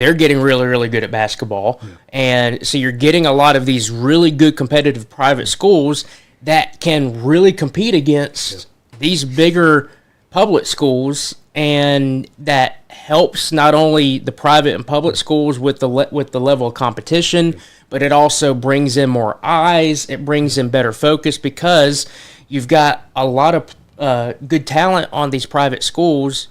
they're getting really, really good at basketball. And so you're getting a lot of these really good competitive private schools that can really compete against these bigger public schools, and that helps not only the private and public schools with the level of competition, but it also brings in more eyes. It brings in better focus because you've got a lot of good talent on these private schools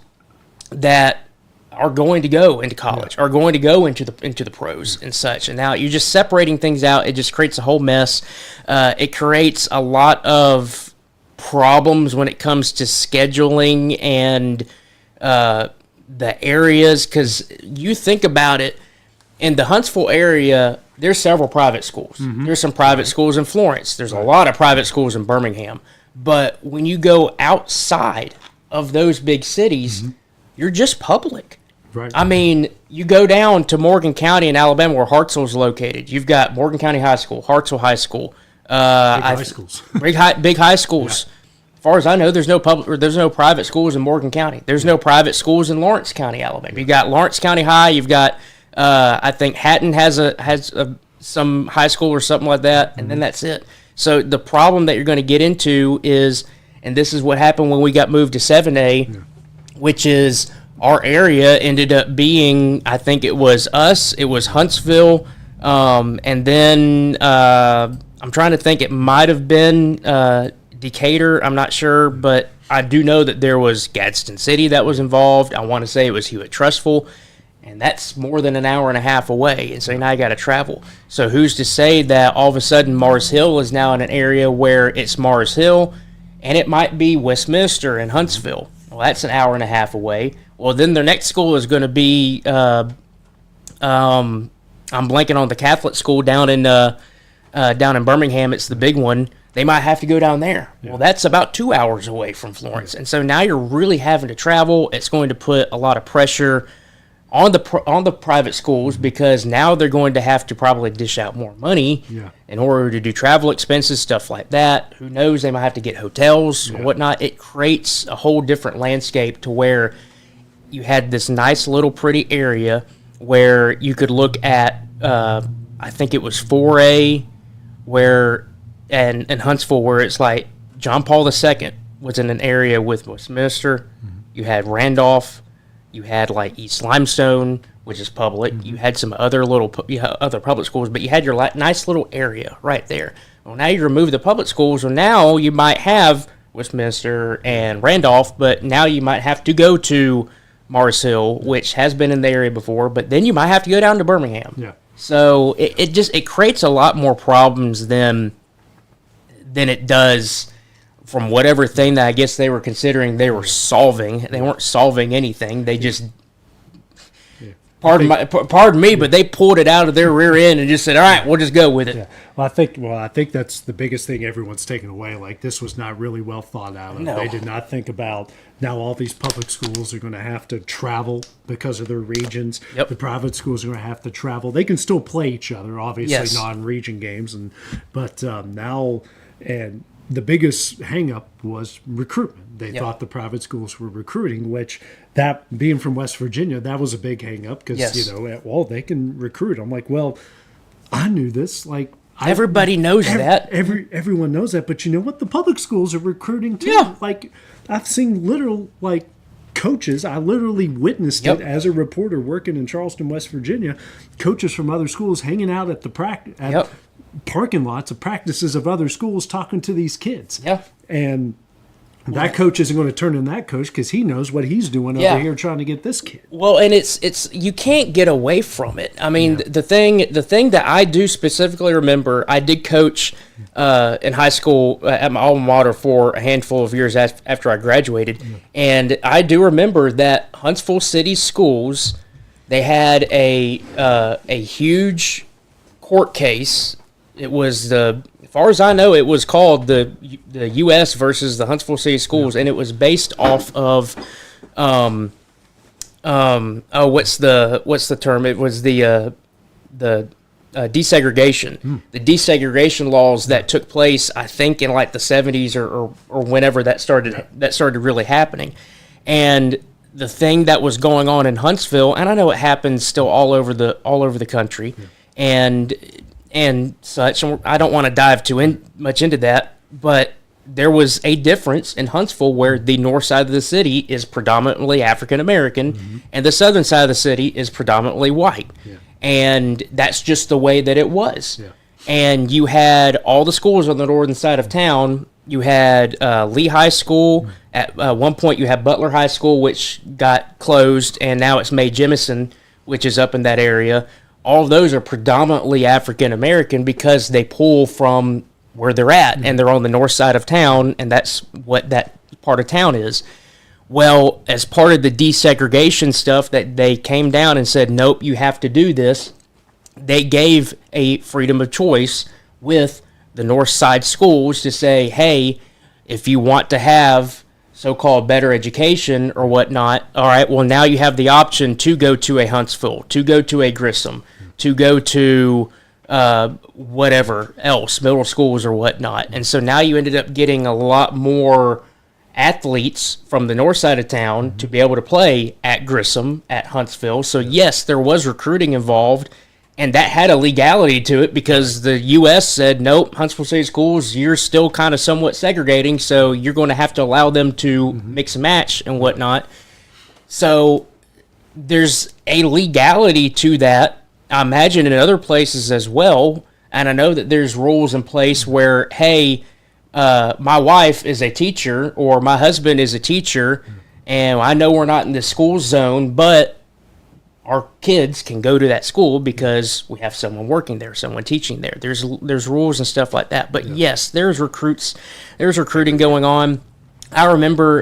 that are going to go into college, are going to go into the pros and such. And now you're just separating things out. It just creates a whole mess. It creates a lot of problems when it comes to scheduling and the areas, because you think about it, in the Huntsville area, there's several private schools. There's some private schools in Florence. There's a lot of private schools in Birmingham. But when you go outside of those big cities, you're just public. Right. I mean, you go down to Morgan County in Alabama, where Hartselle is located. You've got Morgan County High School, Hartselle High School, high schools. big high schools. Yeah. As far as I know, there's no private schools in Morgan County. There's no private schools in Lawrence County, Alabama. You got Lawrence County High. You've got I think Hatton has some high school or something like that, and then that's it. So the problem that you're going to get into is, and this is what happened when we got moved to 7A, which is our area ended up being, I think it was us, it was Huntsville, and then I'm trying to think, it might have been Decatur, I'm not sure, but I do know that there was Gadsden City that was involved. I want to say it was Hewitt-Trussville, and that's more than an hour and a half away, and so now you got to travel. So who's to say that all of a sudden Mars Hill is now in an area where it's Mars Hill, and it might be Westminster and Huntsville. Well, that's an hour and a half away. Well, then their next school is going to be, I'm blanking on the Catholic school down in Birmingham. It's the big one. They might have to go down there. Yeah. Well, that's about 2 hours away from Florence. And so now you're really having to travel. It's going to put a lot of pressure on the private schools, because now they're going to have to probably dish out more money in order to do travel expenses, stuff like that. Who knows? They might have to get hotels or whatnot. It creates a whole different landscape to where you had this nice little pretty area where you could look at, I think it was 4A, where, and in Huntsville, where it's like John Paul II was in an area with Westminster. You had Randolph. You had like East Limestone, which is public. You had some other other public schools, but you had your nice little area right there. Well, now you remove the public schools, so now you might have Westminster and Randolph, but now you might have to go to Mars Hill, which has been in the area before, but then you might have to go down to Birmingham. Yeah. So it creates a lot more problems than it does from whatever thing that I guess they were considering they were solving. They weren't solving anything. They just, pardon me, but they pulled it out of their rear end and just said, all right, we'll just go with it. Yeah. Well, I think that's the biggest thing everyone's taken away. Like, this was not really well thought out of. No. They did not think about, now all these public schools are going to have to travel because of their regions. Yep. The private schools are going to have to travel. They can still play each other, obviously, non-region games, but now, and the biggest hang-up was recruitment. They thought the private schools were recruiting, which, that being from West Virginia, that was a big hang-up because, well, they can recruit. I'm like, well, I knew this. Like, everybody knows that. Everyone knows that. But you know what? The public schools are recruiting too. Yeah. Like, I've seen literal, like, coaches. I literally witnessed it as a reporter working in Charleston, West Virginia. Coaches from other schools hanging out at the parking lots of practices of other schools talking to these kids. Yeah. And that coach isn't going to turn in that coach because he knows what he's doing over here trying to get this kid. Well, and it's you can't get away from it. I mean, the thing that I do specifically remember, I did coach in high school at my alma mater for a handful of years after I graduated, and I do remember that Huntsville City Schools, they had a huge court case. It was as far as I know, it was called the U.S. versus the Huntsville City Schools, and it was based off of, what's the term? It was the desegregation, the desegregation laws that took place, I think, in like the 70s or whenever that started really happening, and the thing that was going on in Huntsville, and I know it happens still all over the country, and such. And I don't want to dive much into that, but there was a difference in Huntsville where the north side of the city is predominantly African American, and the southern side of the city is predominantly white, and that's just the way that it was. Yeah. And you had all the schools on the northern side of town. You had Lee High School. At one point, you had Butler High School, which got closed, and now it's Mae Jemison, which is up in that area. All of those are predominantly African American because they pull from where they're at, and they're on the north side of town, and that's what that part of town is. Well, as part of the desegregation stuff that they came down and said, nope, you have to do this, they gave a freedom of choice with the north side schools to say, hey, if you want to have so-called better education or whatnot, all right, well, now you have the option to go to a Huntsville, to go to a Grissom, to go to whatever else, middle schools or whatnot. And so now you ended up getting a lot more athletes from the north side of town to be able to play at Grissom, at Huntsville. So yes, there was recruiting involved, and that had a legality to it because the U.S. said, nope, Huntsville City Schools, you're still kind of somewhat segregating, so you're going to have to allow them to mix and match and whatnot. So there's a legality to that. I imagine in other places as well, and I know that there's rules in place where, hey, my wife is a teacher or my husband is a teacher, and I know we're not in the school zone, but our kids can go to that school because we have someone working there, someone teaching there. There's rules and stuff like that. But yes, there's recruiting going on. I remember,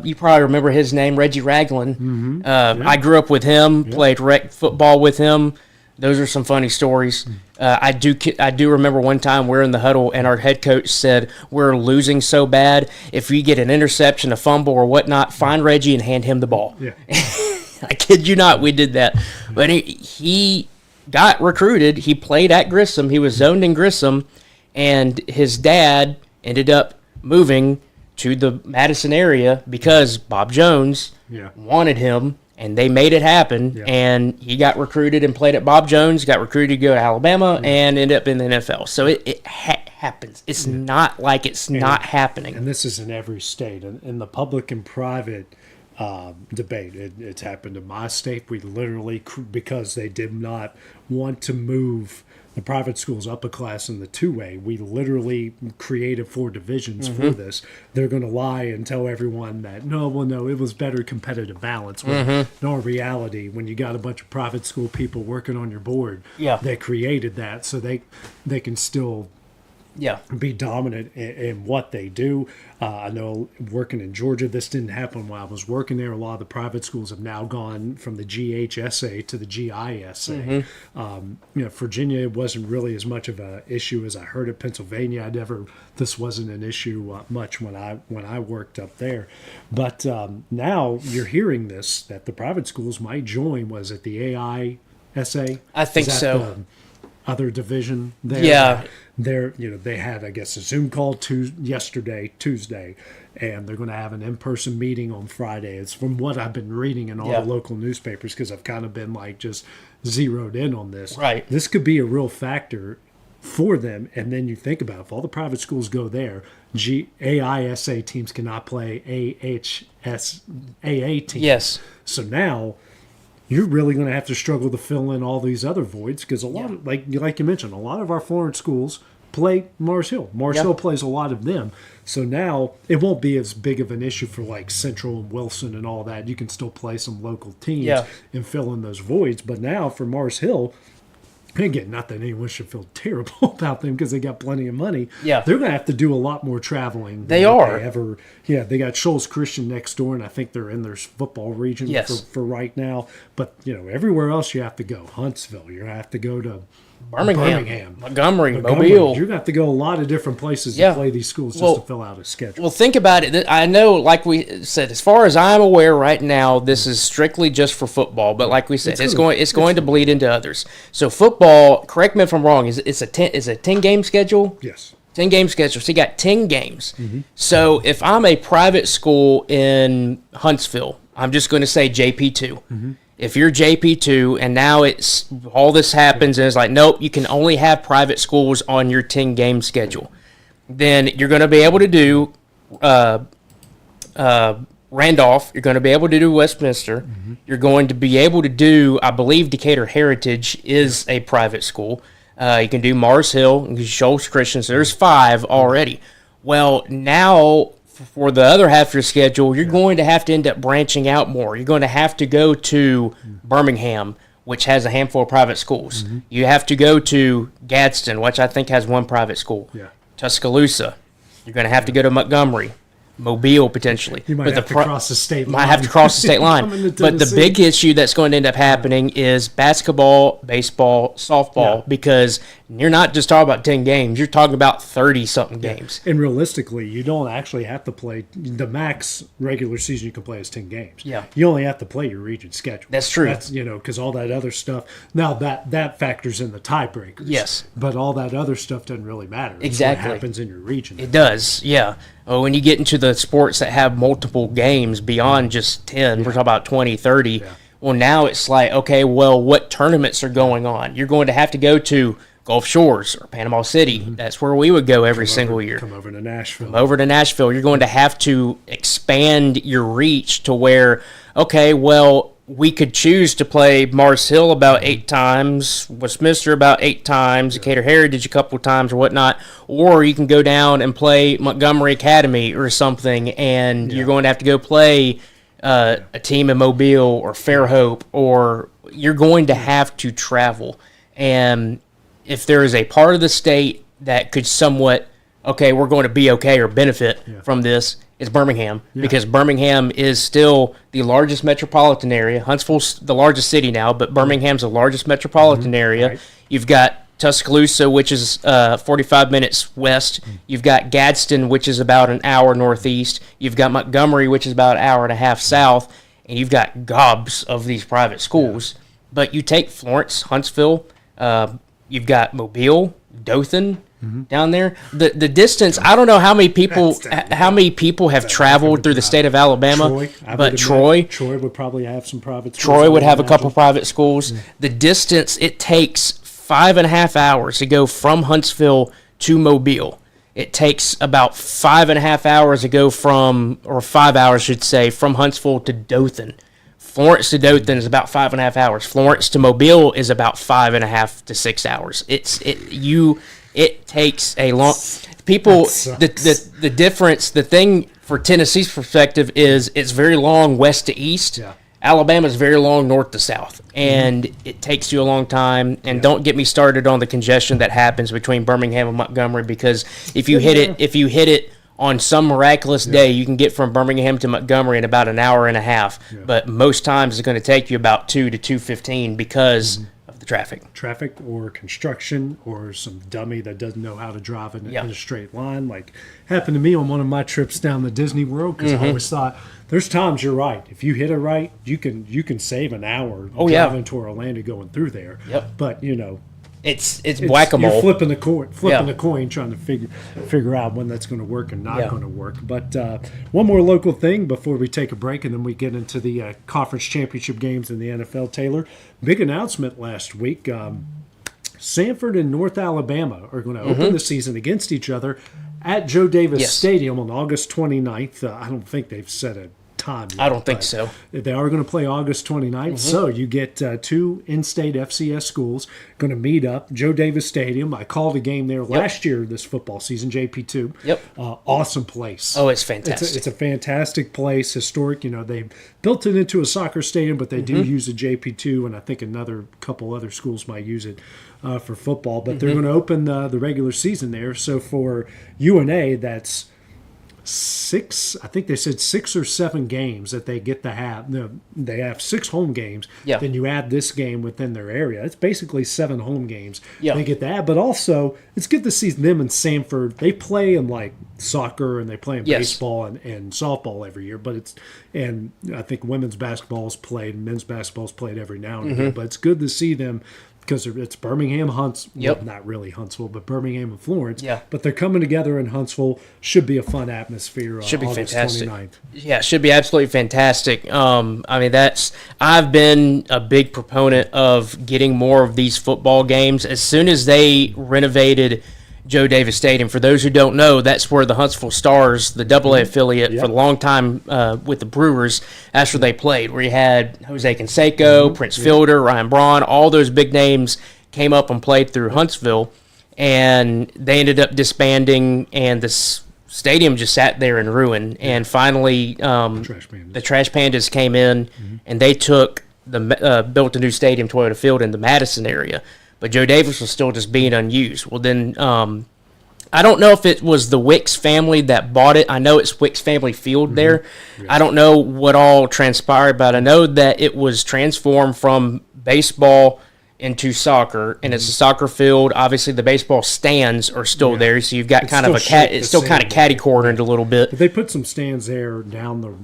you probably remember his name, Reggie Ragland. I grew up with him, played rec football with him. Those are some funny stories. I do remember one time we're in the huddle and our head coach said, we're losing so bad. If we get an interception, a fumble or whatnot, find Reggie and hand him the ball. Yeah. I kid you not, we did that. But he got recruited. He played at Grissom. He was zoned in Grissom, and his dad ended up moving to the Madison area because Bob Jones wanted him, and they made it happen. And he got recruited and played at Bob Jones, got recruited to go to Alabama, and ended up in the NFL. So it happens. It's not like it's not happening. And this is in every state. In the public and private debate. It's happened in my state. We literally, because they did not want to move the private schools up a class in the two-way, we literally created 4 divisions for this. They're going to lie and tell everyone that, no, it was better competitive balance. When in all reality, when you got a bunch of private school people working on your board, they created that so they can still be dominant in what they do. I know working in Georgia, this didn't happen while I was working there. A lot of the private schools have now gone from the GHSA to the GISA. Virginia, it wasn't really as much of an issue as I heard it. Pennsylvania, this wasn't an issue much when I worked up there. But now you're hearing this, that the private schools might join. Was it the AISA? I think so. Other division there. They had, I guess, a Zoom call yesterday, Tuesday, and they're going to have an in-person meeting on Friday. It's from what I've been reading in all the local newspapers, because I've kind of been like just zeroed in on this. Right. This could be a real factor for them. And then you think about it, if all the private schools go there, AISA teams cannot play AHSAA teams. Yes. So now you're really going to have to struggle to fill in all these other voids, because a lot of, like you mentioned, a lot of our Florence schools play Mars Hill. Mars Hill plays a lot of them. So now it won't be as big of an issue for like Central and Wilson and all that. You can still play some local teams and fill in those voids. But now for Mars Hill, again, not that anyone should feel terrible about them because they got plenty of money. Yeah. They're going to have to do a lot more traveling. They are. They got Shoals Christian next door, and I think they're in their football region for right now. But, everywhere else you have to go. Huntsville, you're going to have to go to Birmingham, Montgomery, Mobile. You're going to have to go a lot of different places to play these schools just to fill out a schedule. Well, think about it. I know, like we said, as far as I'm aware right now, this is strictly just for football. But like we said, it's going to bleed into others. So football, correct me if I'm wrong, it's a 10-game schedule? Yes. 10-game schedule. So you got 10 games. So if I'm a private school in Huntsville, I'm just going to say JP2. If you're JP2 and now it's all this happens and it's like, nope, you can only have private schools on your 10-game schedule, then you're going to be able to do Randolph. You're going to be able to do Westminster. You're going to be able to do, I believe, Decatur Heritage is a private school. You can do Mars Hill, Shoals Christian. So there's 5 already. Well, now for the other half of your schedule, you're going to have to end up branching out more. You're going to have to go to Birmingham, which has a handful of private schools. You have to go to Gadsden, which I think has 1 private school. Tuscaloosa. You're going to have to go to Montgomery. Mobile, potentially. You might have to cross the state line. Might have to cross the state line. But the big issue that's going to end up happening is basketball, baseball, softball, because you're not just talking about 10 games. You're talking about 30-something games. And realistically, you don't actually have to play. The max regular season you can play is 10 games. You only have to play your region schedule. That's true. That's, because all that other stuff, now that factors in the tiebreakers. Yes. But all that other stuff doesn't really matter. Exactly. It's what happens in your region. It does, yeah. When you get into the sports that have multiple games beyond just 10, we're talking about 20, 30, well, now it's like, okay, well, what tournaments are going on? You're going to have to go to Gulf Shores or Panama City. That's where we would go every single year. Come over to Nashville. You're going to have to expand your reach to where, okay, well, we could choose to play Mars Hill about 8 times, Westminster about 8 times, Decatur Heritage a couple of times or whatnot, or you can go down and play Montgomery Academy or something, and you're going to have to go play a team in Mobile or Fairhope, or you're going to have to travel. And if there is a part of the state that could somewhat, okay, we're going to be okay or benefit from this, is Birmingham, because Birmingham is still the largest metropolitan area. Huntsville's the largest city now, but Birmingham's the largest metropolitan area. Right. You've got Tuscaloosa, which is 45 minutes west. You've got Gadsden, which is about an hour northeast. You've got Montgomery, which is about an hour and a half south. And you've got gobs of these private schools. But you take Florence, Huntsville, you've got Mobile, Dothan, down there. The distance, I don't know how many people have traveled through the state of Alabama, Troy would probably have some private schools. Troy would have a couple private schools. The distance, it takes 5.5 hours to go from Huntsville to Mobile. It takes about 5.5 hours to go or 5 hours, I should say, from Huntsville to Dothan. Florence to Dothan is about 5.5 hours. Florence to Mobile is about 5.5 to 6 hours. It takes a long. People, the difference, the thing for Tennessee's perspective is it's very long west to east. Alabama's very long north to south, and it takes you a long time. And don't get me started on the congestion that happens between Birmingham and Montgomery, because if you hit it on some miraculous day, you can get from Birmingham to Montgomery in about an hour and a half. But most times it's going to take you about 2 to 2:15 because of the traffic or construction or some dummy that doesn't know how to drive in a straight line, like happened to me on one of my trips down to Disney World, because I always thought there's times you're right, if you hit it right, you can save an hour driving to Orlando going through there. But it's whack-a-mole. You're flipping the coin, trying to figure out when that's going to work and not going to work. But one more local thing before we take a break, and then we get into the conference championship games in the NFL. Taylor, big announcement last week. Sanford and North Alabama are going to open the season against each other at Joe Davis Stadium on August 29th. I don't think they've set a time yet, I don't think so. They are going to play August 29th. So you get 2 in-state FCS schools going to meet up. Joe Davis Stadium. I called a game there last year this football season, JP2. Awesome place. Oh, it's fantastic. It's a fantastic place, historic. They built it into a soccer stadium, but they do use a JP2, and I think another couple other schools might use it for football. But they're going to open the regular season there. So for UNA, that's 6, I think they said 6 or 7 games that they get to have. They have 6 home games. Then you add this game within their area. It's basically 7 home games they get to add. But also, it's good to see them in Sanford. They play in like soccer and they play in baseball and softball every year. And I think women's basketball is played, men's basketball is played every now and again. But it's good to see them because it's Birmingham, Huntsville. Yep. Well, not really Huntsville, but Birmingham and Florence. Yeah. But they're coming together in Huntsville. Should be a fun atmosphere. Should be August fantastic. 29th. Yeah, should be absolutely fantastic. I mean, I've been a big proponent of getting more of these football games. As soon as they renovated Joe Davis Stadium, for those who don't know, that's where the Huntsville Stars, the AA affiliate for a long time with the Brewers, that's where they played, where you had Jose Canseco, Prince Fielder, Ryan Braun, all those big names came up and played through Huntsville, and they ended up disbanding, and this stadium just sat there in ruin. And finally, the Trash Pandas came in, and they took built a new stadium, Toyota Field, in the Madison area. But Joe Davis was still just being unused. Well, then I don't know if it was the Wicks family that bought it. I know it's Wicks Family Field there. Yes. I don't know what all transpired, but I know that it was transformed from baseball into soccer, and it's a soccer field. Obviously, the baseball stands are still there, so you've got it's kind of it's still kind of catty-cornered a little bit. But they put some stands there down the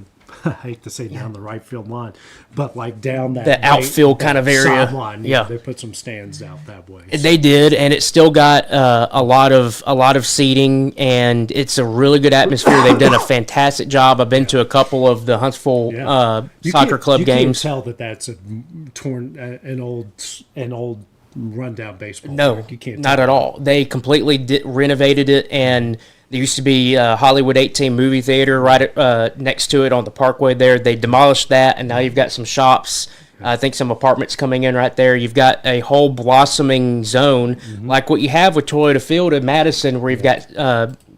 I hate to say down the right field line, but like down that outfield kind of area. Line, yeah, they put some stands out that way. They did, and it's still got a lot of seating, and it's a really good atmosphere. They've done a fantastic job. I've been to a couple of the Huntsville soccer club games. You can't tell that that's an old rundown baseball. No, park. You can't. Not at all. They completely renovated it, and there used to be a Hollywood 18 movie theater right next to it on the Parkway there. They demolished that, and now you've got some shops. I think some apartments coming in right there. You've got a whole blossoming zone, like what you have with Toyota Field in Madison, where you've got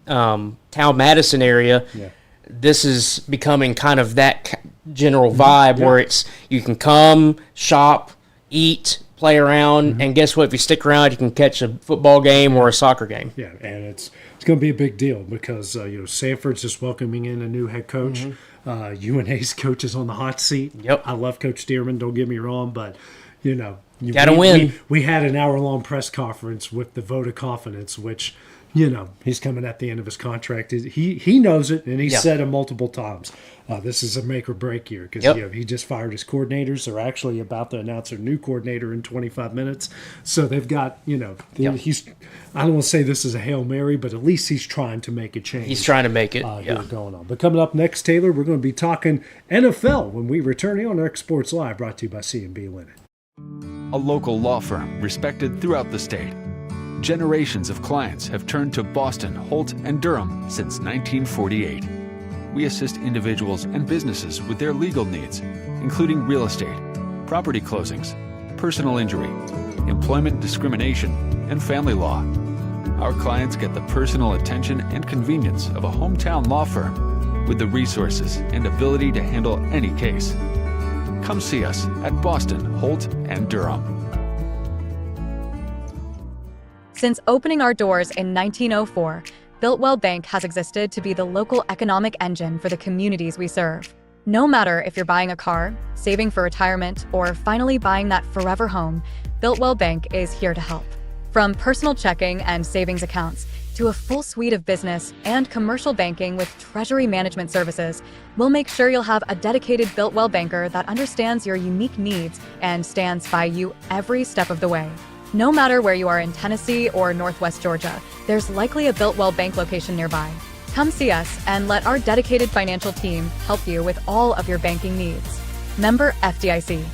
Town Madison area. Yeah. This is becoming kind of that general vibe where you can come, shop, eat, play around, and guess what? If you stick around, you can catch a football game or a soccer game. Yeah, and it's going to be a big deal because Sanford's just welcoming in a new head coach. UNA's coach is on the hot seat. Yep. I love Coach Stearman, don't get me wrong, but you gotta win. We had an hour-long press conference with the vote of confidence, which he's coming at the end of his contract. He knows it, and he said it multiple times. This is a make or break year because he just fired his coordinators. They're actually about to announce their new coordinator in 25 minutes. So they've got, he's. I don't want to say this is a Hail Mary, but at least he's trying to make a change. He's trying to make it. Here going on. But coming up next, Taylor, we're going to be talking NFL when we return here on X Sports Live, brought to you by C&B Linen. A local law firm respected throughout the state. Generations of clients have turned to Boston, Holt, and Durham since 1948. We assist individuals and businesses with their legal needs, including real estate, property closings, personal injury, employment discrimination, and family law. Our clients get the personal attention and convenience of a hometown law firm with the resources and ability to handle any case. Come see us at Boston, Holt, and Durham. Since opening our doors in 1904, Builtwell Bank has existed to be the local economic engine for the communities we serve. No matter if you're buying a car, saving for retirement, or finally buying that forever home, Builtwell Bank is here to help. From personal checking and savings accounts to a full suite of business and commercial banking with treasury management services, we'll make sure you'll have a dedicated Builtwell banker that understands your unique needs and stands by you every step of the way. No matter where you are in Tennessee or Northwest Georgia, there's likely a Builtwell Bank location nearby. Come see us and let our dedicated financial team help you with all of your banking needs. Member FDIC.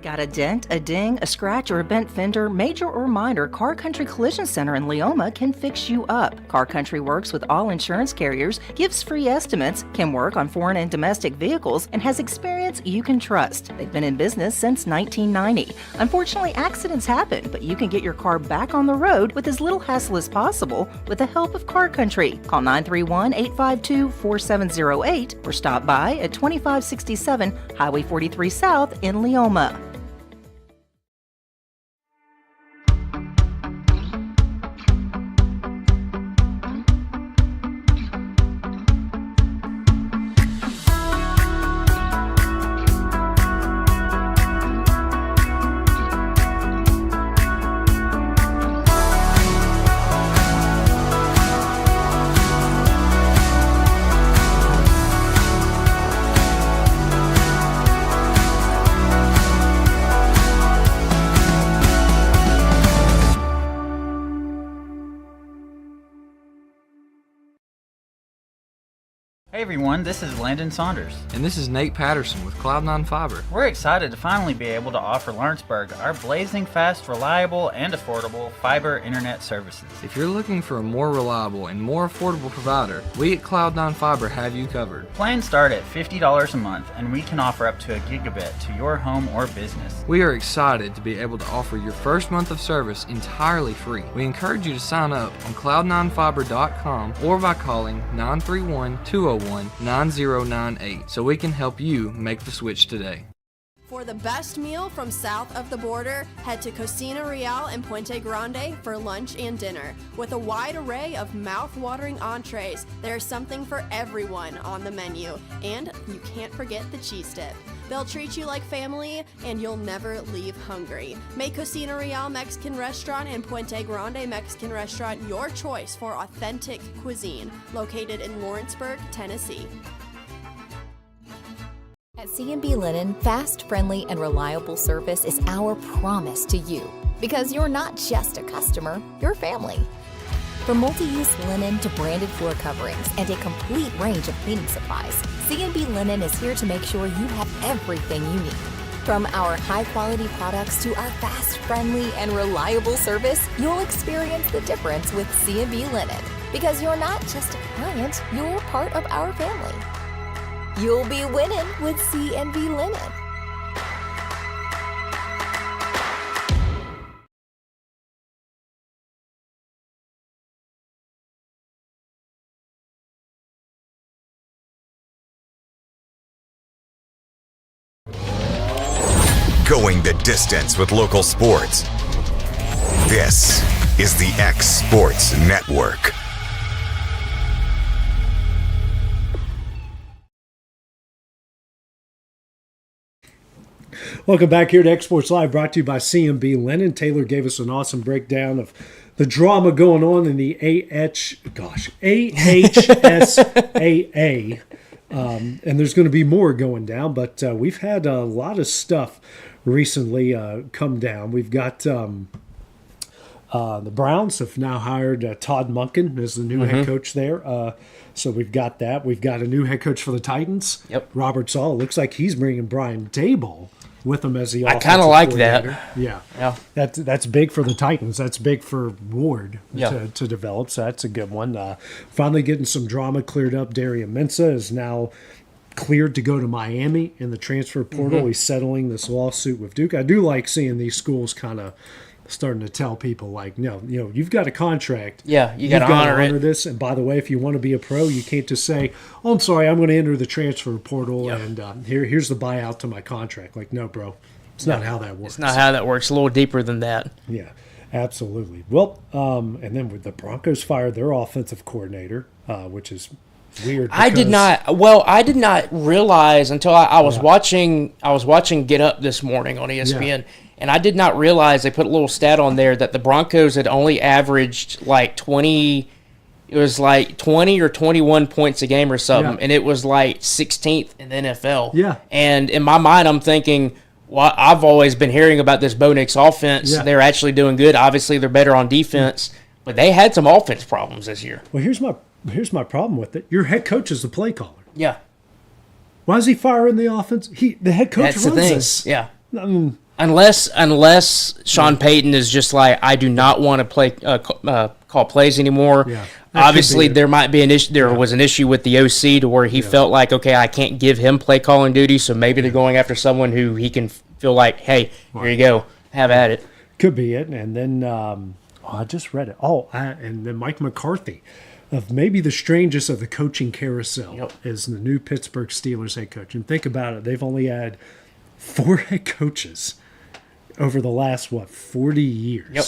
Got a dent, a ding, a scratch, or a bent fender? Major or minor, Car Country Collision Center in Leoma can fix you up. Car Country works with all insurance carriers, gives free estimates, can work on foreign and domestic vehicles, and has experience you can trust. They've been in business since 1990. Unfortunately, accidents happen, but you can get your car back on the road with as little hassle as possible with the help of Car Country. Call 931-852-4708 or stop by at 2567 Highway 43 South in Leoma. Hey everyone, this is Landon Saunders. And this is Nate Patterson with Cloud9 Fiber. We're excited to finally be able to offer Lawrenceburg our blazing fast, reliable, and affordable fiber internet services. If you're looking for a more reliable and more affordable provider, we at Cloud9 Fiber have you covered. Plans start at $50 a month, and we can offer up to a gigabit to your home or business. We are excited to be able to offer your first month of service entirely free. We encourage you to sign up on cloud9fiber.com or by calling 931-201-9098 so we can help you make the switch today. For the best meal from south of the border, head to Cocina Real in Puente Grande for lunch and dinner. With a wide array of mouth-watering entrees, there's something for everyone on the menu. And you can't forget the cheese dip. They'll treat you like family, and you'll never leave hungry. Make Cocina Real Mexican Restaurant and Puente Grande Mexican Restaurant your choice for authentic cuisine, located in Lawrenceburg, Tennessee. At C&B Linen, fast, friendly, and reliable service is our promise to you. Because you're not just a customer, you're family. From multi-use linen to branded floor coverings and a complete range of cleaning supplies, C&B Linen is here to make sure you have everything you need. From our high-quality products to our fast, friendly, and reliable service, you'll experience the difference with C&B Linen. Because you're not just a client, you're part of our family. You'll be winning with C&B Linen. Going the distance with local sports. This is the X Sports Network. Welcome back here to X Sports Live, brought to you by CMB Linen. Taylor gave us an awesome breakdown of the drama going on in the AHSAA. And there's going to be more going down, but we've had a lot of stuff recently come down. We've got the Browns have now hired Todd Monken as the new head coach there. So we've got that. We've got a new head coach for the Titans. Yep. Robert Sala. Looks like he's bringing Brian Daboll with him as the I kind of like that. Yeah. Yeah. That's big for the Titans. That's big for Ward Yeah. to develop. So that's a good one. Finally getting some drama cleared up. Darian Mensah is now cleared to go to Miami in the transfer portal. He's settling this lawsuit with Duke. I do like seeing these schools kind of starting to tell people like, no, you've got a contract. Yeah, you got to honor it. This. And by the way, if you want to be a pro, you can't just say, "Oh, I'm sorry, I'm going to enter the transfer portal and here's the buyout to my contract." Like, no, bro, it's not how that works. It's not how that works. It's a little deeper than that. Yeah, absolutely. Well, and then with the Broncos fired their offensive coordinator, which is weird. I did not realize until I was watching Get Up this morning on ESPN. And I did not realize they put a little stat on there that the Broncos had only averaged like 20 or 21 points a game or something, and it was like 16th in the NFL. Yeah. And in my mind, I'm thinking, well, I've always been hearing about this Bo Nix offense. Yeah. They're actually doing good. Obviously, they're better on defense, but they had some offense problems this year. Well, here's my problem with it. Your head coach is the play caller. Yeah. Why is he firing the offense? The head coach That's runs the thing. this. Yeah. I mean, Unless Sean Payton is just like, I do not want to play call plays anymore. Yeah, Obviously, there might be an issue. There was an issue with the OC to where he felt like, okay, I can't give him play calling duty, so maybe they're going after someone who he can feel like, hey, here you go, have at it. Could be it. And then I just read it. And then Mike McCarthy, of maybe the strangest of the coaching carousel, is the new Pittsburgh Steelers head coach. And think about it, they've only had 4 head coaches over the last 40 years. Yep.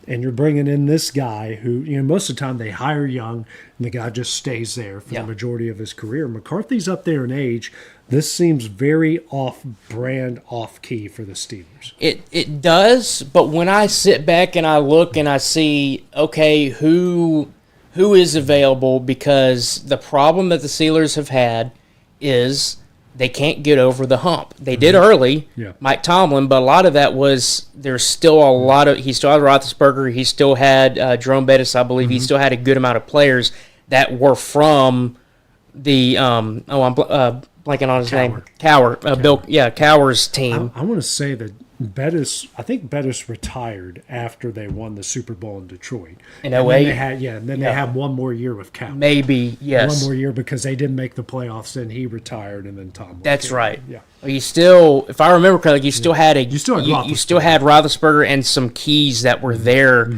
And you're bringing in this guy who, most of the time they hire young and the guy just stays there for the majority of his career. McCarthy's up there in age. This seems very off-brand, off-key for the Steelers. It does, but when I sit back and I look and I see, okay, who is available, because the problem that the Steelers have had is they can't get over the hump. They did early, Mike Tomlin, but a lot of that was there's still a lot of – he still had Roethlisberger. He still had Jerome Bettis, I believe. He still had a good amount of players that were from the I'm blanking on his Cowher. name. Cowher's team. I want to say that Bettis retired after they won the Super Bowl in Detroit. In And 08? then they had one more year with Cowher. Maybe, yes. One more year because they didn't make the playoffs, and he retired, and then Tom. That's right. Yeah. Well, you still, if I remember correctly, you still had You still had you still had Roethlisberger and some keys that were there,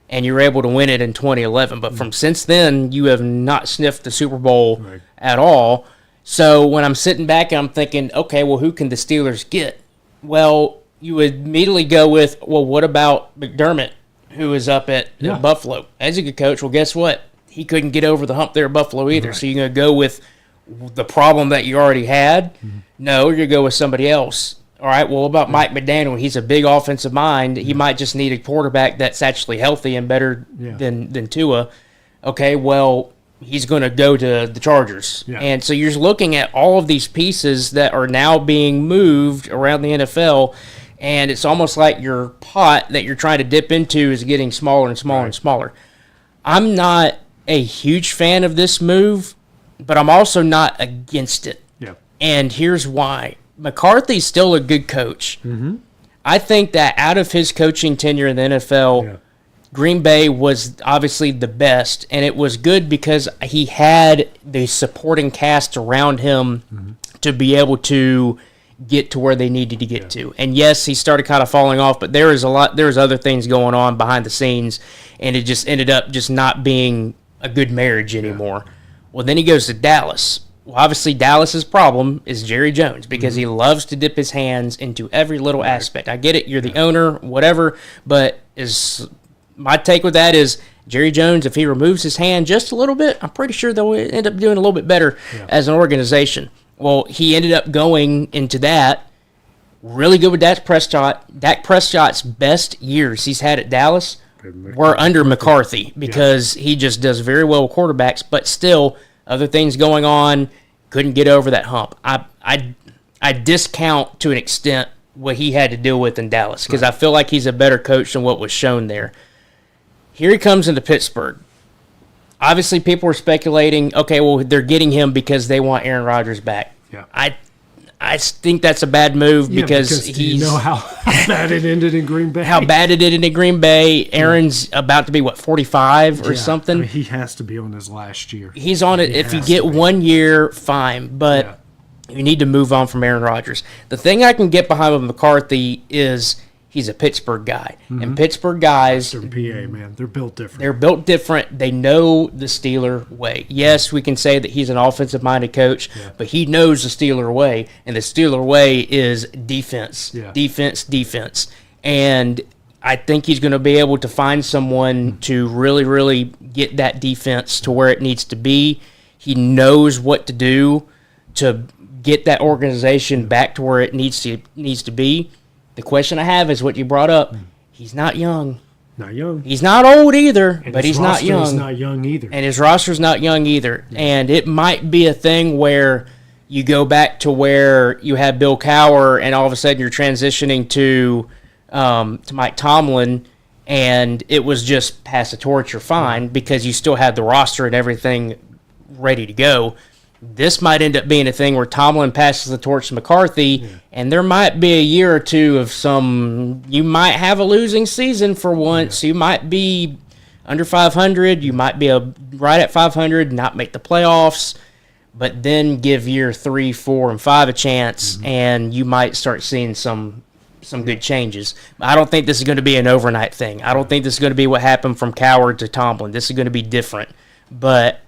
and you were able to win it in 2011. But from since then, you have not sniffed the Super Bowl at all. So when I'm sitting back, I'm thinking, okay, well, who can the Steelers get? Well, you would immediately go with, well, what about McDermott, who is up at Buffalo? As a good coach, well, guess what? He couldn't get over the hump there at Buffalo either. So you're going to go with the problem that you already had? No, you're going to go with somebody else. All right, well, what about Mike McDaniel? He's a big offensive mind. He might just need a quarterback that's actually healthy and better than Tua. Okay, well, he's going to go to the Chargers. Yeah. And so you're looking at all of these pieces that are now being moved around the NFL, and it's almost like your pot that you're trying to dip into is getting smaller and smaller and smaller. I'm not a huge fan of this move, but I'm also not against it. Yeah. And here's why. McCarthy's still a good coach. I think that out of his coaching tenure in the NFL, Green Bay was obviously the best, and it was good because he had the supporting cast around him to be able to get to where they needed to get to. And yes, he started kind of falling off, but there's other things going on behind the scenes, and it just ended up just not being a good marriage anymore. Well, then he goes to Dallas. Well, obviously Dallas's problem is Jerry Jones because he loves to dip his hands into every little aspect. I get it, you're the owner, whatever, but my take with that is Jerry Jones, if he removes his hand just a little bit, I'm pretty sure they'll end up doing a little bit better as an organization. Well, he ended up going into that really good with Dak Prescott. Dak Prescott's best years he's had at Dallas were under McCarthy because he just does very well with quarterbacks, but still other things going on, couldn't get over that hump. I discount to an extent what he had to deal with in Dallas because I feel like he's a better coach than what was shown there. Here he comes into Pittsburgh. Obviously, people were speculating, okay, well, they're getting him because they want Aaron Rodgers back. Yeah. I think that's a bad move because do you know how bad it ended in Green Bay? How bad it ended in Green Bay. Aaron's about to be, 45 or something? I mean, he has to be on his last year. He's on it. If you get 1 year, fine, but you need to move on from Aaron Rodgers. The thing I can get behind with McCarthy is he's a Pittsburgh guy. And Pittsburgh guys, They're PA, man. They're built different. they're built different. They know the Steeler way. Yes, we can say that he's an offensive-minded coach, but he knows the Steeler way, and the Steeler way is defense, defense. And I think he's going to be able to find someone to really, really get that defense to where it needs to be. He knows what to do to get that organization back to where it needs to be. The question I have is what you brought up. He's not young. Not young. He's not old either, And but his he's not roster young. is not young either. And his roster's not young either. And it might be a thing where you go back to where you had Bill Cowher and all of a sudden you're transitioning to Mike Tomlin and it was just pass the torch, you're fine because you still had the roster and everything ready to go. This might end up being a thing where Tomlin passes the torch to McCarthy, and there might be a year or two of you might have a losing season for once. You might be under 500. You might be right at 500, not make the playoffs, but then give year 3, 4, and 5 a chance, and you might start seeing some good changes. I don't think this is going to be an overnight thing. I don't think this is going to be what happened from Cowher to Tomlin. This is going to be different, but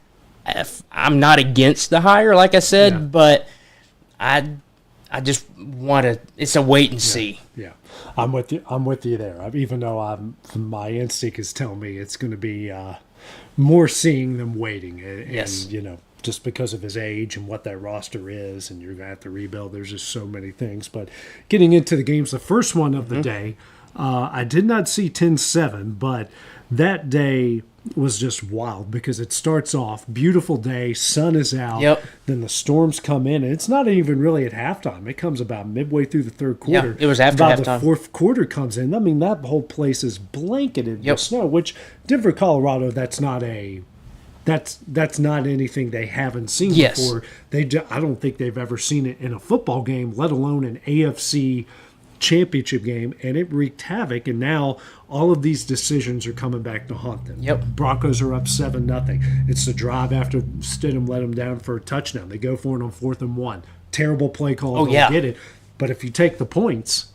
I'm not against the hire, like I said, but I just want to. It's a wait and see. Yeah, I'm with you there. Even though my instinct is telling me it's going to be more seeing than waiting. And, just because of his age and what that roster is, and you're going to have to rebuild. There's just so many things. But getting into the games, the first one of the day, I did not see 10-7, but that day was just wild because it starts off beautiful day, sun is out, then the storms come in, and it's not even really at halftime. It comes about midway through the third quarter. It was after about halftime. The fourth quarter comes in. I mean, that whole place is blanketed with snow, which Denver, Colorado, that's not a that's not anything they haven't seen Yes. before. I don't think they've ever seen it in a football game, let alone an AFC championship game, and it wreaked havoc. And now all of these decisions are coming back to haunt them. Yep. Broncos are up 7-0. It's the drive after Stidham let them down for a touchdown. They go for it on 4th and 1. Terrible play call. Oh, They'll yeah. get it. But if you take the points,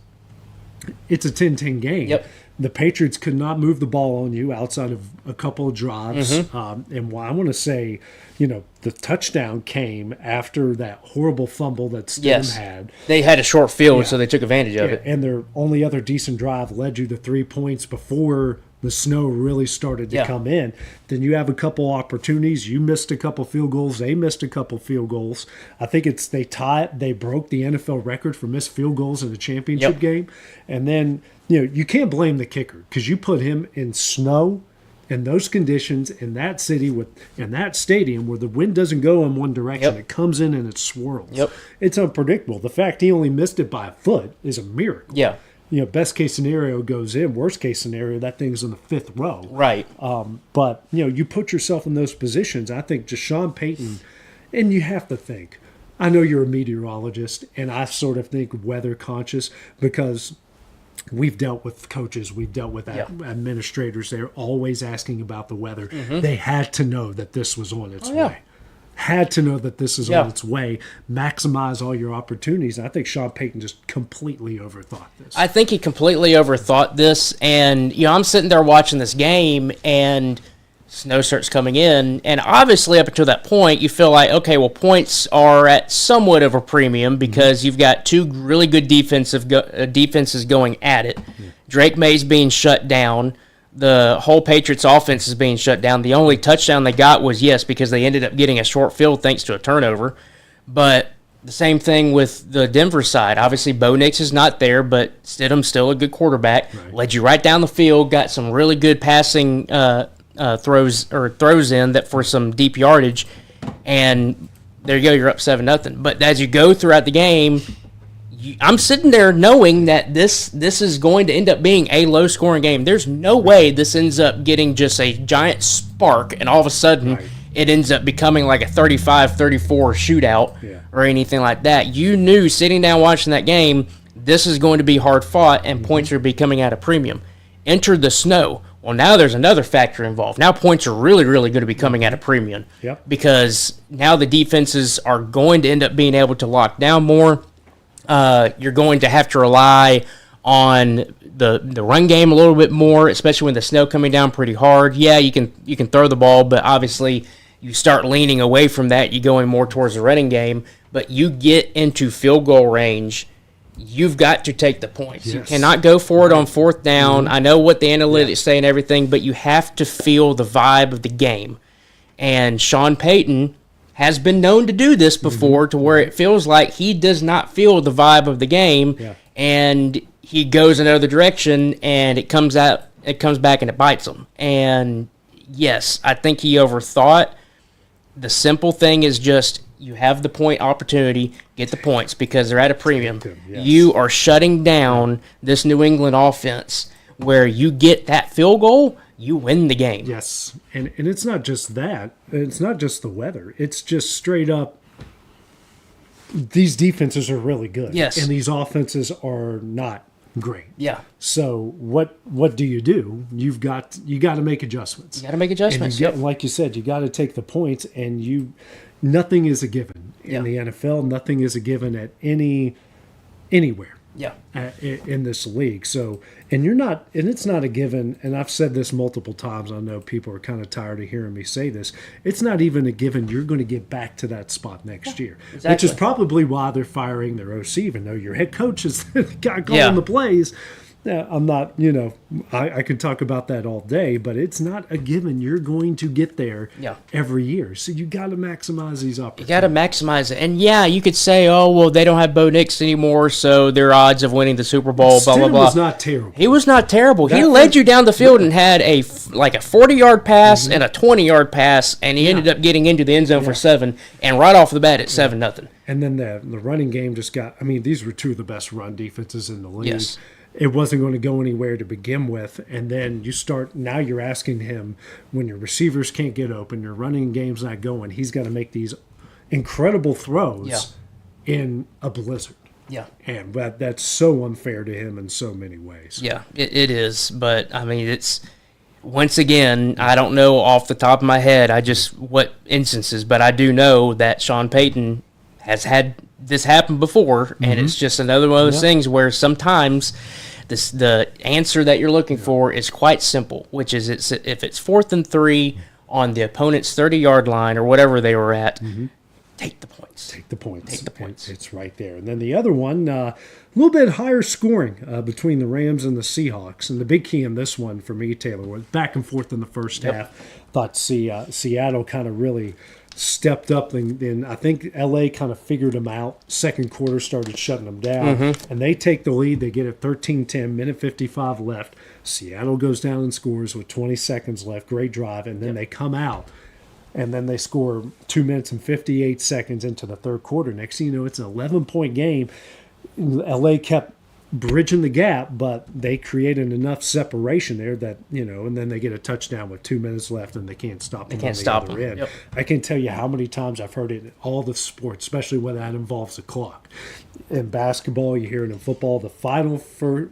it's a 10-10 game. Yep. The Patriots could not move the ball on you outside of a couple of drives. Mm-hmm. And I want to say, the touchdown came after that horrible fumble that Stidham had. They had a short field, Yeah. so they took advantage of it. And their only other decent drive led you to 3 points before the snow really started to come in. Then you have a couple opportunities. You missed a couple field goals. They missed a couple field goals. I think they broke the NFL record for missed field goals in a championship game. And then, you can't blame the kicker because you put him in snow in those conditions in that city in that stadium where the wind doesn't go in one direction. Yep. It comes in and it swirls. Yep. It's unpredictable. The fact he only missed it by a foot is a miracle. Yeah. Best case scenario goes in. Worst case scenario, that thing's in the 5th row. Right. But, you put yourself in those positions. I think just Sean Payton, and you have to think, I know you're a meteorologist, and I sort of think weather conscious because we've dealt with coaches, we've dealt with administrators. They're always asking about the weather. Mm-hmm. They had to know that this was on its Oh, yeah. way. Had to know that this is Yeah. on its way. Maximize all your opportunities. And I think Sean Payton just completely overthought this. I think he completely overthought this, and I'm sitting there watching this game, and snow starts coming in, and obviously up until that point, you feel like, okay, well, points are at somewhat of a premium because you've got two really good defenses going at it. Drake May's being shut down. The whole Patriots offense is being shut down. The only touchdown they got was, because they ended up getting a short field thanks to a turnover. But the same thing with the Denver side. Obviously, Bo Nix is not there, but Stidham's still a good quarterback. Right. Led you right down the field, got some really good passing throws in that for some deep yardage, and there you go, you're up 7-0. But as you go throughout the game, I'm sitting there knowing that this is going to end up being a low-scoring game. There's no way this ends up getting just a giant spark, and all of a sudden it ends up becoming like a 35-34 shootout or anything like that. You knew sitting down watching that game, this is going to be hard fought, and points are becoming at a premium. Enter the snow. Well, now there's another factor involved. Now points are really, really going to be coming at a premium because now the defenses are going to end up being able to lock down more. You're going to have to rely on the run game a little bit more, especially when the snow coming down pretty hard. Yeah, you can throw the ball, but obviously you start leaning away from that. You're going more towards the running game, but you get into field goal range, you've got to take the points. You cannot go for it on 4th down. I know what the analytics say and everything, but you have to feel the vibe of the game. And Sean Payton has been known to do this before to where it feels like he does not feel the vibe of the game and he goes another direction and it comes back and it bites him. And yes, I think he overthought. The simple thing is just you have the point opportunity, get the points because they're at a premium. You are shutting down this New England offense where you get that field goal, you win the game. Yes, and it's not just that. It's not just the weather. It's just straight up these defenses are really good. Yes. And these offenses are not great. Yeah. So what do? You got to make adjustments. You got to make adjustments. And like you said, you got to take the points, and nothing is a given in the NFL. Nothing is a given at anywhere. Yeah. In this league. So, and it's not a given, and I've said this multiple times. I know people are kind of tired of hearing me say this. It's not even a given you're going to get back to that spot next year, which is probably why they're firing their OC, even though your head coach is the guy calling the plays. I'm not, I could talk about that all day, but it's not a given. You're going to get there every year. So you got to maximize these opportunities. You got to maximize it. And you could say, oh, well, they don't have Bo Nix anymore, so their odds of winning the Super Bowl, blah, blah, blah. was not terrible. He was not terrible. He led you down the field and had a 40-yard pass and a 20-yard pass, and he ended up getting into the end zone for 7, and right off the bat, it's 7-0. And then the running game just got, these were two of the best run defenses in the league. Yes. it wasn't going to go anywhere to begin with. And then now you're asking him, when your receivers can't get open, your running game's not going, he's got to make these incredible throws in a blizzard. Yeah. And that's so unfair to him in so many ways. Yeah, it is. But, I mean, it's, once again, I don't know off the top of my head what instances, but I do know that Sean Payton has had this happen before, and it's just another one of those things where sometimes the answer that you're looking for is quite simple, which is if it's 4th and 3 on the opponent's 30-yard line or whatever they were at, take the points. Take the points. Take the points. It's right there. And then the other one, a little bit higher scoring between the Rams and the Seahawks. And the big key in this one for me, Taylor, was back and forth in the first half. Thought Seattle kind of really stepped up. And I think L.A. kind of figured them out. Second quarter started shutting them down. And they take the lead. They get it 13-10, minute 55 left. Seattle goes down and scores with 20 seconds left. Great drive. And then they come out. And then they score 2 minutes and 58 seconds into the third quarter. Next thing you know, it's an 11-point game. L.A. kept bridging the gap, but they created enough separation there that, and then they get a touchdown with 2 minutes left, and they can't stop them on the other end. Yep. I can't tell you how many times I've heard it in all the sports, especially when that involves a clock. In basketball, you hear it in football, the final 4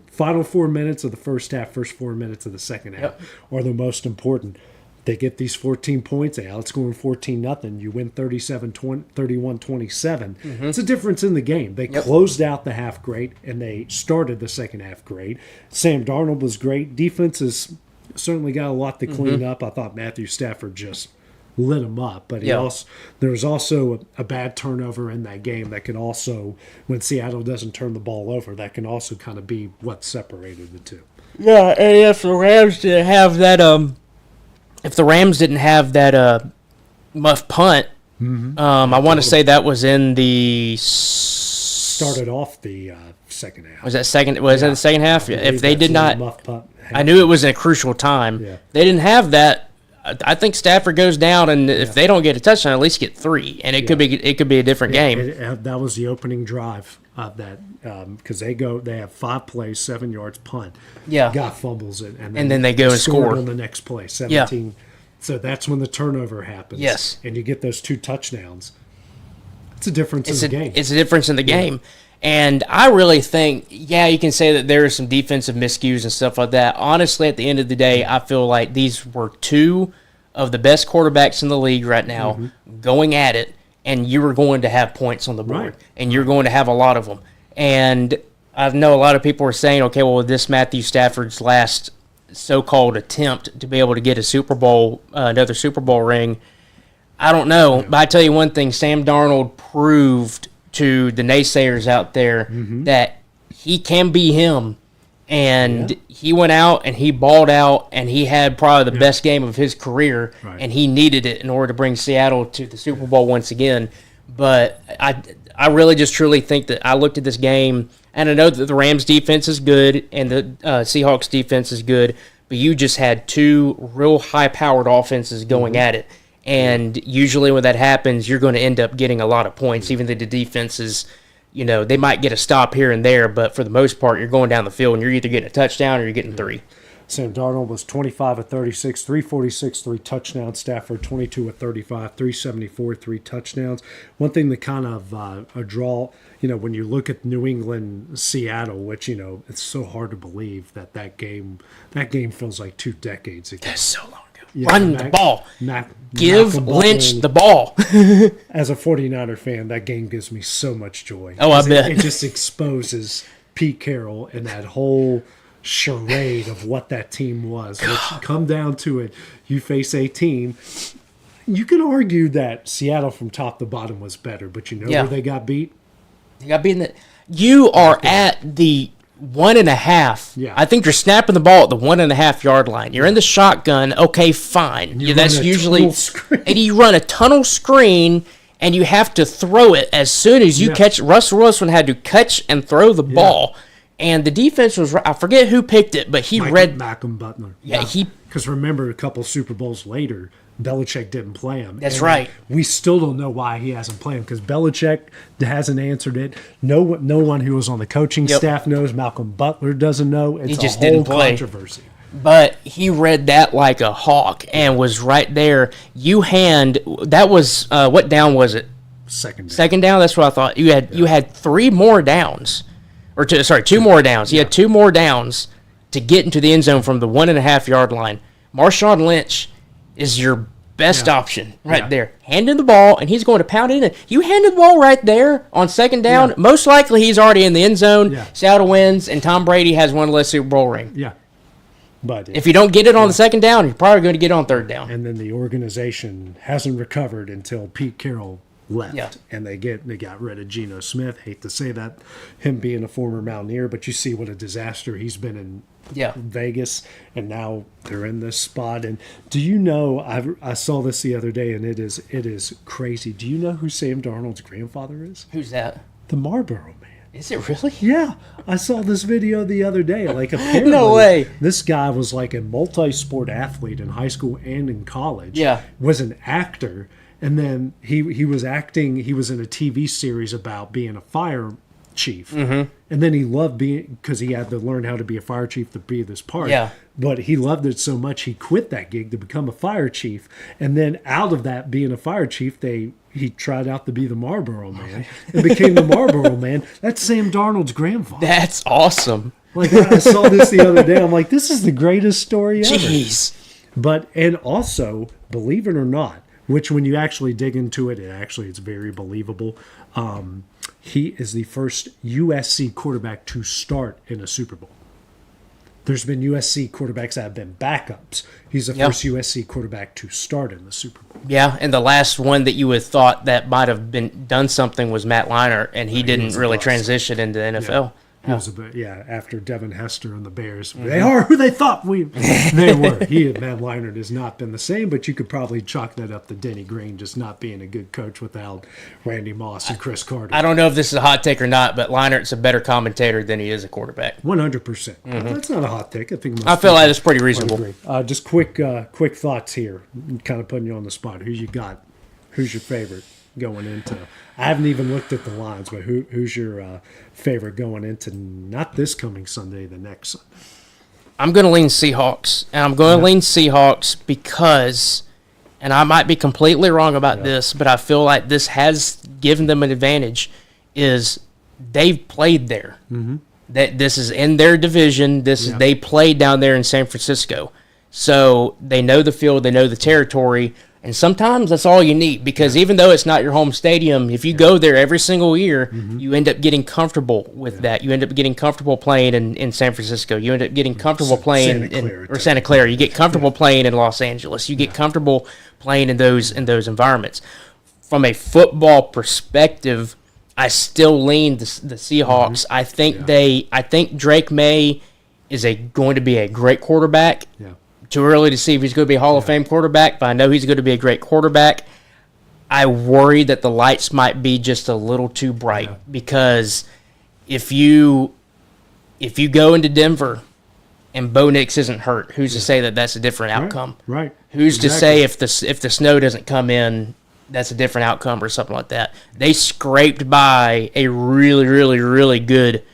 minutes of the first half, first 4 minutes of the second half are the most important. They get these 14 points, they outscore 14-0. You win 31-27. It's a difference in the game. They closed out the half great, and they started the second half great. Sam Darnold was great. Defense has certainly got a lot to clean up. I thought Matthew Stafford just lit him up. But there was also a bad turnover in that game that can also, when Seattle doesn't turn the ball over, that can also kind of be what separated the two. Yeah, and if the Rams didn't have that muff punt, I want to say that was in the started off the second half. Was that the second half? If they did not, muff punt. I knew it was in a crucial time. Yeah. They didn't have that. I think Stafford goes down, and if they don't get a touchdown, at least get 3, and it could be a different game. That was the opening drive of that, because they have 5 plays, 7 yards, punt. Yeah, got fumbles it, and then they go and score on the next play, 17. Yeah. So that's when the turnover happens. Yes, and you get those 2 touchdowns. It's a difference in the game. It's a difference in the game. And I really think, you can say that there are some defensive miscues and stuff like that. Honestly, at the end of the day, I feel like these were 2 of the best quarterbacks in the league right now going at it, and you were going to have points on the board, and you're going to have a lot of them. And I know a lot of people are saying, okay, well, this Matthew Stafford's last so-called attempt to be able to get a Super Bowl, another Super Bowl ring. I don't know, but I tell you one thing, Sam Darnold proved to the naysayers out there that he can be him, and he went out and he balled out, and he had probably the best game of his career, and he needed it in order to bring Seattle to the Super Bowl once again. But I really just truly think that I looked at this game, and I know that the Rams defense is good and the Seahawks defense is good, but you just had 2 real high-powered offenses going at it. And usually when that happens, you're going to end up getting a lot of points, even though the defenses, they might get a stop here and there, but for the most part, you're going down the field and you're either getting a touchdown or you're getting 3. Sam Darnold was 25 of 36, 346, 3 touchdowns. Stafford, 22 of 35, 374, 3 touchdowns. One thing that kind of a draw, when you look at New England, Seattle, which, it's so hard to believe that game feels like 2 decades ago. That's so long ago. Yeah, run the ball. Give Malcolm Lynch the ball. As a 49er fan, that game gives me so much joy. Oh, I bet. It just exposes Pete Carroll and that whole charade of what that team was. Which, come down to it, you face a team. You can argue that Seattle from top to bottom was better, but where they got beat? They got beat in the... You are at the 1.5. Yeah. I think you're snapping the ball at the 1.5 yard line. You're in the shotgun. Okay, fine. That's usually... And you run a tunnel screen, and you have to throw it as soon as you catch... Russell Wilson had to catch and throw the ball. And the defense was, I forget who picked it, but he read. Malcolm Butler. Yeah, because remember, a couple Super Bowls later, Belichick didn't play him. That's right. We still don't know why he hasn't played him because Belichick hasn't answered it. No one who was on the coaching staff knows. Malcolm Butler doesn't know. It's just a whole didn't play. controversy. But he read that like a hawk and was right there. That was, what down was it? Second down, that's what I thought. You had 3 more downs. Two more downs. You had 2 more downs to get into the end zone from the 1.5 yard line. Marshawn Lynch is your best option right there. Hand him the ball, and he's going to pound it in. You hand the ball right there on second down, most likely he's already in the end zone. Yeah. Seattle wins, and Tom Brady has one less Super Bowl ring. Yeah. But if you don't get it on the second down, you're probably going to get it on third down. And then the organization hasn't recovered until Pete Carroll left, and they got rid of Geno Smith. Hate to say that, him being a former Mountaineer, but you see what a disaster he's been in Vegas, and now they're in this spot. And do you know, I saw this the other day, and it is crazy. Do you know who Sam Darnold's grandfather is? Who's that? The Marlboro Man. Is it really? Yeah, I saw this video the other day. Like, apparently, no way. This guy was like a multi-sport athlete in high school and in college. Yeah, was an actor. And then he was acting. He was in a TV series about being a fire chief. Mm-hmm. And then he loved being, because he had to learn how to be a fire chief to be this part. Yeah. But he loved it so much he quit that gig to become a fire chief. And then out of that being a fire chief, he tried out to be the Marlboro Man and became the Marlboro Man. That's Sam Darnold's grandfather. That's awesome. Like, I saw this the other day. I'm like, this is the greatest story ever. Jeez. But, and also, believe it or not, which when you actually dig into it, it's very believable. He is the first USC quarterback to start in a Super Bowl. There's been USC quarterbacks that have been backups. He's the first USC quarterback to start in the Super Bowl. Yeah, and the last one that you would have thought that might have been done something was Matt Leinart, and he didn't really transition into the NFL. He was after Devin Hester and the Bears. Mm-hmm. They are who they thought they were. Matt Leinart has not been the same, but you could probably chalk that up to Denny Green just not being a good coach without Randy Moss and Chris Carter. I don't know if this is a hot take or not, but Leinart's a better commentator than he is a quarterback. 100%. Mm-hmm. That's not a hot take. I feel like it's pretty reasonable. Just quick thoughts here, kind of putting you on the spot. Who you got? Who's your favorite going into? I haven't even looked at the lines, but who's your favorite going into not this coming Sunday, the next Sunday? I'm going to lean Seahawks, and I'm going to lean Seahawks because, and I might be completely wrong about this, but I feel like this has given them an advantage, is they've played there. Mm-hmm. That this is in their division. They played down there in San Francisco, so they know the field, they know the territory. And sometimes that's all you need, because even though it's not your home stadium, if you go there every single year, you end up getting comfortable with that. You end up getting comfortable playing in San Francisco. You end up getting comfortable playing in Santa Clara. You get comfortable playing in Los Angeles. You get comfortable playing in those environments. From a football perspective, I still lean the Seahawks. I think Drake May is going to be a great quarterback. Yeah. Too early to see if he's going to be a Hall of Fame quarterback, but I know he's going to be a great quarterback. I worry that the lights might be just a little too bright, because if you go into Denver and Bo Nix isn't hurt, who's to say that that's a different outcome? Right. Who's to say if the snow doesn't come in, that's a different outcome or something like that? They scraped by a really, really, really good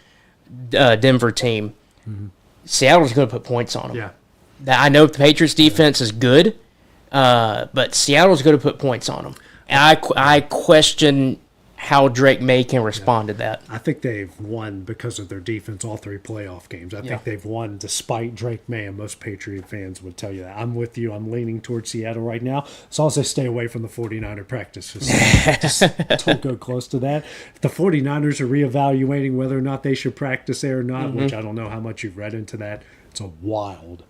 Denver team. Mm-hmm. Seattle's going to put points on them. Yeah. I know the Patriots' defense is good, but Seattle's going to put points on them. And I question how Drake May can respond to that. I think they've won because of their defense all 3 playoff games. I think they've won despite Drake May, and most Patriot fans would tell you that. I'm with you. I'm leaning towards Seattle right now, as long as they stay away from the 49er practice facility. Just don't go close to that. If the 49ers are reevaluating whether or not they should practice there or not, which I don't know how much you've read into that, it's a wild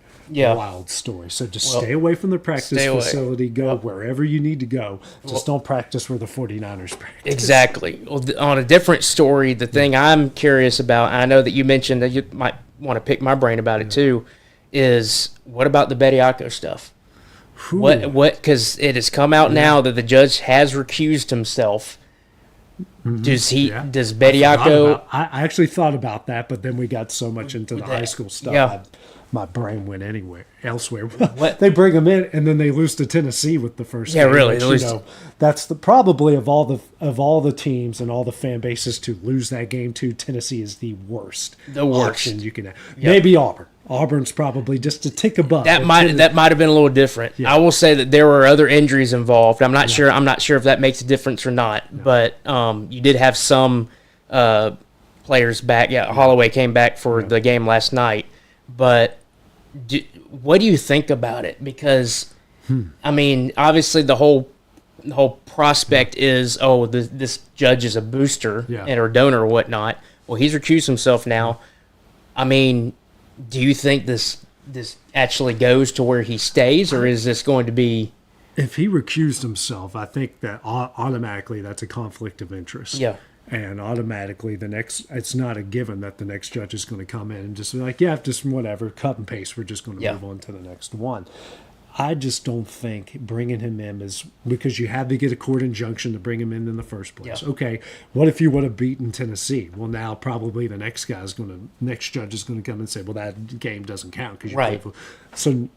story. So just stay away from the practice facility. Go wherever you need to go. Just don't practice where the 49ers practice. Exactly. Well, on a different story, the thing I'm curious about, and I know that you mentioned that you might want to pick my brain about it too, is what about the Bediako stuff? What? Because it has come out now that the judge has recused himself. Does I Bediako? I actually thought about that, but then we got so much into the high school stuff. Yeah. My brain went elsewhere. They bring them in, and then they lose to Tennessee with the first. Yeah, game, really. which, that's probably of all the teams and all the fan bases to lose that game to. Tennessee is the worst. The worst option you can have. Maybe Auburn. Auburn's probably just a tick above. That might have been a little different. Yeah. I will say that there were other injuries involved. I'm not sure. I'm not sure if that makes a difference or not. No. But you did have some players back. Yeah, Holloway came back for the game last night. But what do you think about it? Because I mean, obviously the whole prospect is this judge is a booster or donor or whatnot. Well, he's recused himself now. I mean, do you think this actually goes to where he stays, or is this going to be? If he recused himself, I think that automatically that's a conflict of interest. Yeah. And automatically it's not a given that the next judge is going to come in and just be like, just whatever, cut and paste. We're just going to move on to the next one. I just don't think bringing him in is because you had to get a court injunction to bring him in the first place. Yeah. Okay, what if you would have beaten Tennessee? Well, now probably the next judge is going to come and say, well, that game doesn't count because you played. So,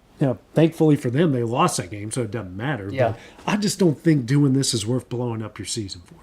thankfully for them, they lost that game, so it doesn't matter. Yeah. But I just don't think doing this is worth blowing up your season for.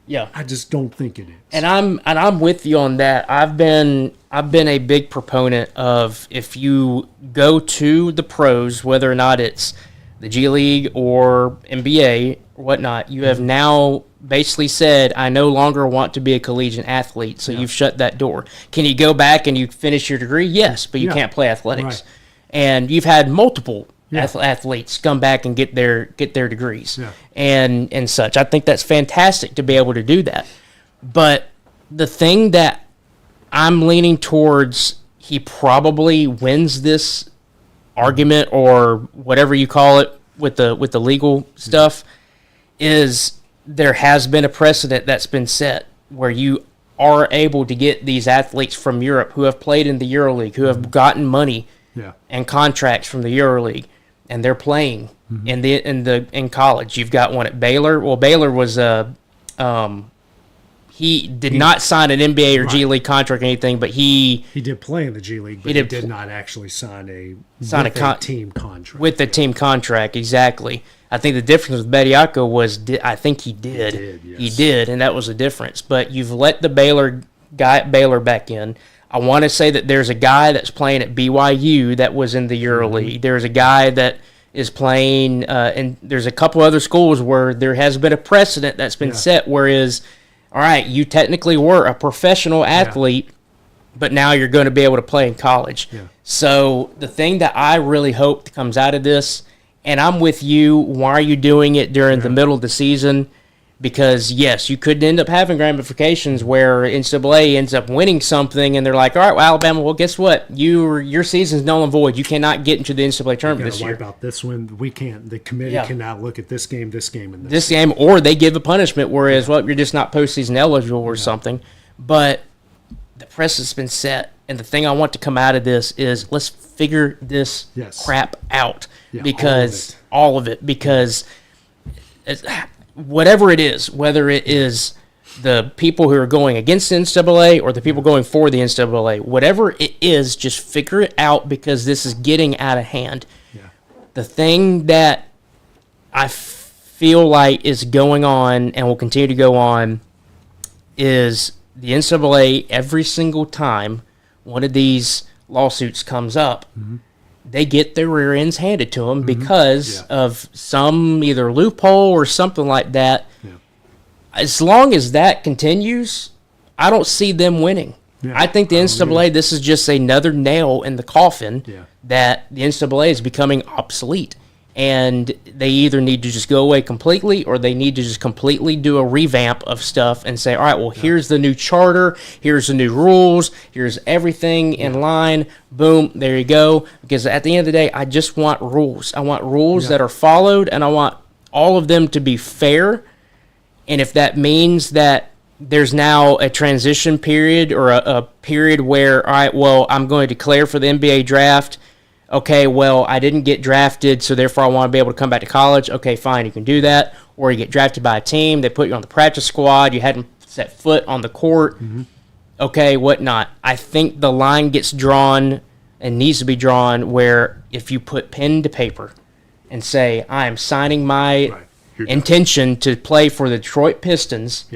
Yeah, I just don't think it is. And I'm with you on that. I've been a big proponent of if you go to the pros, whether or not it's the G League or NBA or whatnot, you have now basically said, I no longer want to be a collegiate athlete, so you've shut that door. Can you go back and you finish your degree? Yes, but you can't play athletics. Right. And you've had multiple athletes come back and get their degrees and such. I think that's fantastic to be able to do that. But the thing that I'm leaning towards, he probably wins this argument or whatever you call it with the legal stuff, is there has been a precedent that's been set where you are able to get these athletes from Europe who have played in the EuroLeague, who have gotten money and contracts from the EuroLeague, and they're playing in college. You've got one at Baylor. Well, Baylor was he did not sign an NBA or G League contract or anything, but he did play in the G League, but he did not actually sign a team contract. With the team contract, exactly. I think the difference with Bediako was I think he did. He did, and that was the difference. But you've let the Baylor guy at Baylor back in. I want to say that there's a guy that's playing at BYU that was in the EuroLeague. There's a guy that is playing, and there's a couple other schools where there has been a precedent that's been set, whereas, all right, you technically were a professional athlete, but now you're going to be able to play in college. Yeah. So the thing that I really hope comes out of this, and I'm with you, why are you doing it during the middle of the season? Because, yes, you could end up having ramifications where NCAA ends up winning something, and they're like, all right, well, Alabama, well, guess what? Your season's null and void. You cannot get into the NCAA tournament this year. Wipe out this one. We can't. The committee cannot look at this game, and this game. Or they give a punishment, whereas, well, you're just not postseason eligible or something. But the precedent's been set, and the thing I want to come out of this is let's figure this crap out. Yeah, because all of it. Because whatever it is, whether it is the people who are going against the NCAA or the people going for the NCAA, whatever it is, just figure it out because this is getting out of hand. Yeah. The thing that I feel like is going on and will continue to go on is the NCAA, every single time one of these lawsuits comes up, they get their rear ends handed to them because of some either loophole or something like that. Yeah. As long as that continues, I don't see them winning. Yeah. I think the NCAA, this is just another nail in the coffin that the NCAA is becoming obsolete. And they either need to just go away completely or they need to just completely do a revamp of stuff and say, all right, well, here's the new charter, here's the new rules, here's everything in line, boom, there you go. Because at the end of the day, I just want rules. I want rules that are followed, and I want all of them to be fair. And if that means that there's now a transition period or a period where, all right, well, I'm going to declare for the NBA draft Okay, well, I didn't get drafted, so therefore I want to be able to come back to college. Okay, fine, you can do that. Or you get drafted by a team, they put you on the practice squad, you hadn't set foot on the court. Okay, whatnot. I think the line gets drawn and needs to be drawn where if you put pen to paper and say, I am signing my intention to play for the Detroit Pistons,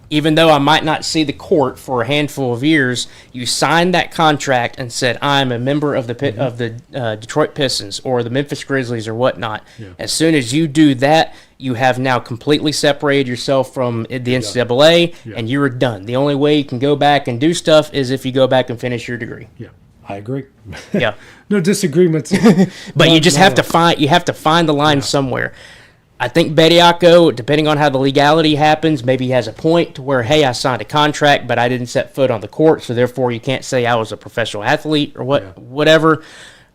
even though I might not see the court for a handful of years, you signed that contract and said, I'm a member of the Detroit Pistons or the Memphis Grizzlies or whatnot. As soon as you do that, you have now completely separated yourself from the NCAA, and you're done. The only way you can go back and do stuff is if you go back and finish your degree. Yeah, I agree. Yeah. No disagreements. But you just have to find the line somewhere. I think Bediako, depending on how the legality happens, maybe he has a point to where, hey, I signed a contract, but I didn't set foot on the court, so therefore you can't say I was a professional athlete or whatever.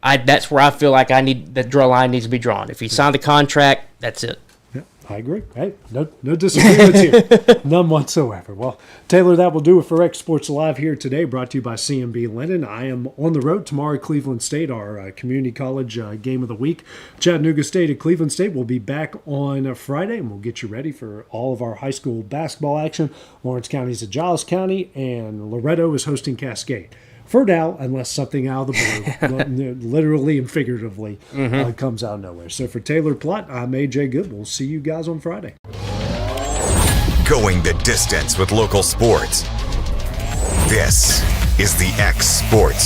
That's where I feel like the draw line needs to be drawn. If he signed the contract, that's it. Yeah, I agree. Hey, no disagreements here. None whatsoever. Well, Taylor, that will do it for X Sports Live here today, brought to you by CMB Linden. I am on the road tomorrow at Cleveland State, our community college game of the week. Chattanooga State at Cleveland State. We'll be back on Friday, and we'll get you ready for all of our high school basketball action. Lawrence County is at Giles County, and Loretto is hosting Cascade. For now, unless something out of the blue, literally and figuratively, comes out of nowhere. So for Taylor Plott, I'm AJ Good. We'll see you guys on Friday. Going the distance with local sports. This is the X Sports